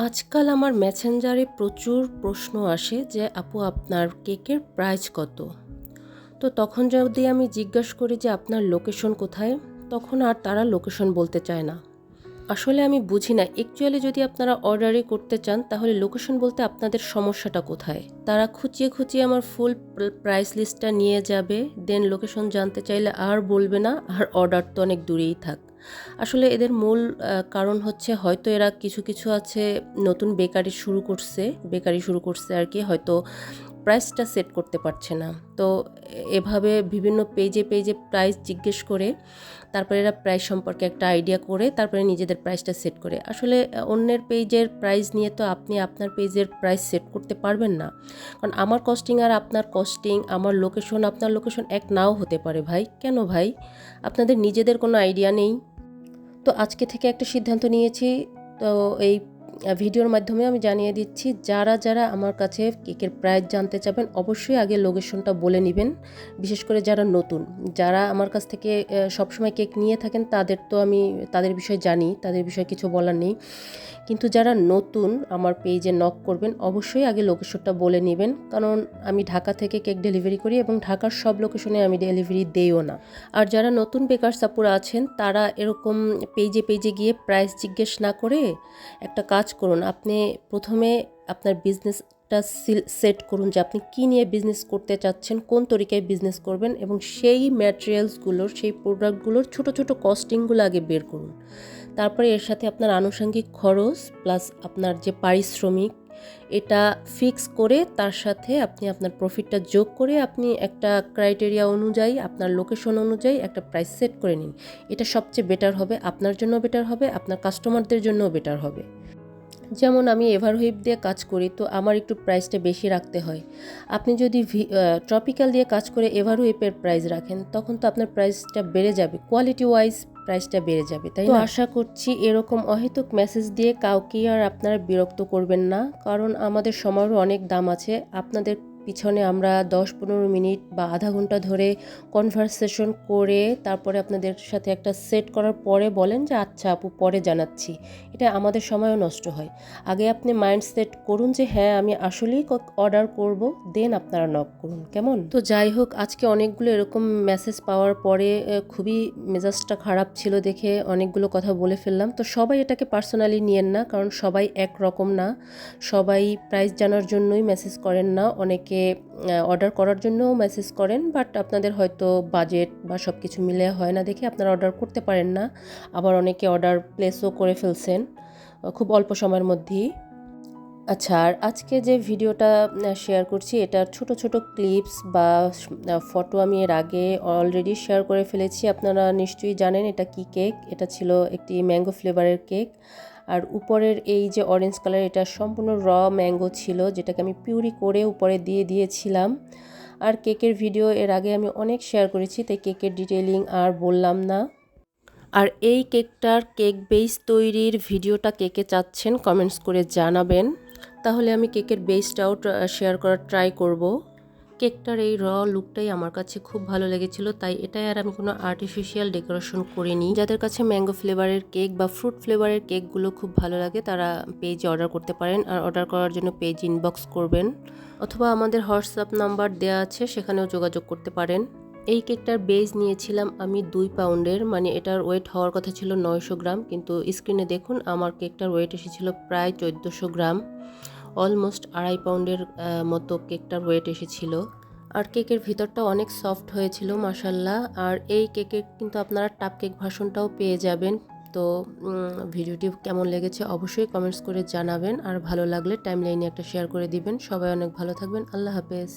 আজকাল আমার মেসেঞ্জারে প্রচুর প্রশ্ন আসে যে আপু আপনার কেকের প্রাইস কত। তো তখন যদি আমি জিজ্ঞাসা করি যে আপনার লোকেশন কোথায়, তখন আর তারা লোকেশন বলতে চায় না। আসলে আমি বুঝি না, অ্যাকচুয়ালি যদি আপনারা অর্ডারই করতে চান তাহলে লোকেশন বলতে আপনাদের সমস্যাটা কোথায়। তারা খুঁচিয়ে খুঁচিয়ে আমার ফুল প্রাইস লিস্টটা নিয়ে যাবে, দেন লোকেশন জানতে চাইলে আর বলবে না, আর অর্ডার তো অনেক দূরেই থাক। আসলে এদের মূল কারণ হচ্ছে হয়তো এরা কিছু কিছু আছে নতুন বেকারি শুরু করছে আর কি, হয়তো প্রাইসটা সেট করতে পারছে না। তো এভাবে বিভিন্ন পেজে পেজে প্রাইস জিজ্ঞেস করে তারপরে এরা প্রাইস সম্পর্কে একটা আইডিয়া করে তারপরে নিজেদের প্রাইসটা সেট করে। আসলে অন্যের পেজের প্রাইস নিয়ে তো আপনি আপনার পেজের প্রাইস সেট করতে পারবেন না, কারণ আমার কস্টিং আর আপনার কস্টিং, আমার লোকেশন আপনার লোকেশন এক নাও হতে পারে ভাই। কেন ভাই, আপনাদের নিজেদের কোনো আইডিয়া নেই? তো আজকে থেকে একটা সিদ্ধান্ত নিয়েছি। তো এই ভিডিওর মাধ্যমে আমি জানিয়ে দিচ্ছি, যারা যারা আমার কাছে কেকের প্রাইস জানতে চাবেন অবশ্যই আগে লোকেশনটা বলে নেবেন। বিশেষ করে যারা নতুন, যারা আমার কাছ থেকে সবসময় কেক নিয়ে থাকেন তাদের তো আমি তাদের বিষয়ে জানি, তাদের বিষয়ে কিছু বলার নেই। কিন্তু যারা নতুন আমার পেজে নক করবেন অবশ্যই আগে লোকেশনটা বলে নেবেন, কারণ আমি ঢাকা থেকে কেক ডেলিভারি করি এবং ঢাকার সব লোকেশনে আমি ডেলিভারি দেইও না। আর যারা নতুন বেকার সাপুরা আছেন তারা এরকম পেজে পেজে গিয়ে প্রাইস জিজ্ঞেস না করে একটা কাজ করুন, আপনি প্রথমে আপনার বিজনেসটা সেট করুন যে আপনি কী নিয়ে বিজনেস করতে চাচ্ছেন, কোন তরিকায় বিজনেস করবেন, এবং সেই ম্যাটেরিয়ালসগুলোর সেই প্রোডাক্টগুলোর ছোট ছোট কস্টিংগুলো আগে বের করুন। তারপরে এর সাথে আপনার আনুষঙ্গিক খরচ প্লাস আপনার যে পারিশ্রমিক, এটা ফিক্স করে তার সাথে আপনি আপনার প্রফিটটা যোগ করে আপনি একটা ক্রাইটেরিয়া অনুযায়ী আপনার লোকেশন অনুযায়ী একটা প্রাইস সেট করে নিন। এটা সবচেয়ে বেটার হবে, আপনার জন্য বেটার হবে, আপনার কাস্টমারদের জন্যও বেটার হবে। যেমন আমি এভারহুইপ দিয়ে কাজ করি, তো আমার একটু প্রাইসটা বেশি রাখতে হয়। আপনি যদি ট্রপিক্যাল দিয়ে কাজ করে এভারহুইপের প্রাইস রাখেন তখন তো আপনার প্রাইসটা বেড়ে যাবে, কোয়ালিটি ওয়াইজ প্রাইসটা বেড়ে যাবে, তাই না? আশা করছি এরকম অহেতুক মেসেজ দিয়ে কাউকে আর আপনারা বিরক্ত করবেন না, কারণ আমাদের সময়েরও অনেক দাম আছে। আপনাদের পিছনে আমরা 10-15 মিনিট বা আধা ঘন্টা ধরে কনভারসেশন করে তারপরে আপনাদের সাথে একটা সেট করার পরে বলেন যে আচ্ছা আপু পরে জানাচ্ছি, এটা আমাদের সময়ও নষ্ট হয়। আগে আপনি মাইন্ড সেট করুন যে হ্যাঁ আমি আসলেই অর্ডার করব, দেন আপনারা নক করুন, কেমন? তো যাই হোক, আজকে অনেকগুলো এরকম মেসেজ পাওয়ার পরে খুবই মেজাজটা খারাপ ছিল দেখে অনেকগুলো কথা বলে ফেললাম। তো সবাই এটাকে পার্সোনালি নিয়েন না, কারণ সবাই একরকম না, সবাই প্রাইস জানার জন্যই মেসেজ করেন না, অনেকে অর্ডার করার জন্যও মেসেজ করেন, বাট আপনাদের হয়তো বাজেট বা সব কিছু মিলে হয় না দেখে আপনারা অর্ডার করতে পারেন না। আবার অনেকে অর্ডার প্লেসও করে ফেলছেন খুব অল্প সময়ের মধ্যেই। আচ্ছা, আর আজকে যে ভিডিওটা শেয়ার করছি এটা ছোট ছোট ক্লিপস বা ফটো আমি এর আগে অলরেডি শেয়ার করে ফেলেছি। আপনারা নিশ্চয়ই জানেন এটা কি কেক। এটা ছিল একটি ম্যাঙ্গো ফ্লেভারের কেক। আর উপরের এই যে অরেঞ্জ কালার, এটা সম্পূর্ণ ম্যাঙ্গো ছিল, যেটাকে আমি পিউরি করে উপরে দিয়ে দিয়েছিলাম। আর কেকের ভিডিও এর আগে আমি অনেক শেয়ার করেছি, তাই কেকের ডিটেইলিং আর বললাম না। আর এই কেকটার কেক বেস তৈরির ভিডিওটা কে কে চাচ্ছেন কমেন্টস করে জানাবেন, তাহলে আমি কেকের বেসটাও শেয়ার করার ট্রাই করব। কেকটার এই লুকটাই আমার কাছে খুব ভালো লেগেছিল, তাই এটাই আর আমি কোনো আর্টিফিশিয়াল ডেকোরেশন করিনি। যাদের কাছে ম্যাঙ্গো ফ্লেভারের কেক বা ফ্রুট ফ্লেভারের কেকগুলো খুব ভালো লাগে তারা পেজে অর্ডার করতে পারেন। আর অর্ডার করার জন্য পেজ ইনবক্স করবেন, অথবা আমাদের হোয়াটসঅ্যাপ নাম্বার দেওয়া আছে, সেখানেও যোগাযোগ করতে পারেন। এই কেকটার বেস নিয়েছিলাম আমি 2 পাউন্ডের, মানে এটার ওয়েট হওয়ার কথা ছিল 900 গ্রাম, কিন্তু স্ক্রিনে দেখুন আমার কেকটার ওয়েট এসেছিল প্রায় 1400 গ্রাম, অলমোস্ট 2.5 পাউন্ডের মতো কেকটার ওয়েট এসেছিল। আর কেকের ভিতরটা অনেক সফট হয়েছিল মাশাল্লাহ। আর এই কেকের কিন্তু আপনারা টাপ কেক ভার্সনটাও পেয়ে যাবেন। তো ভিডিওটি কেমন লেগেছে অবশ্যই কমেন্টস করে জানাবেন, আর ভালো লাগলে টাইমলাইনে একটা শেয়ার করে দিবেন। সবাই অনেক ভালো থাকবেন, আল্লাহ হাফেজ।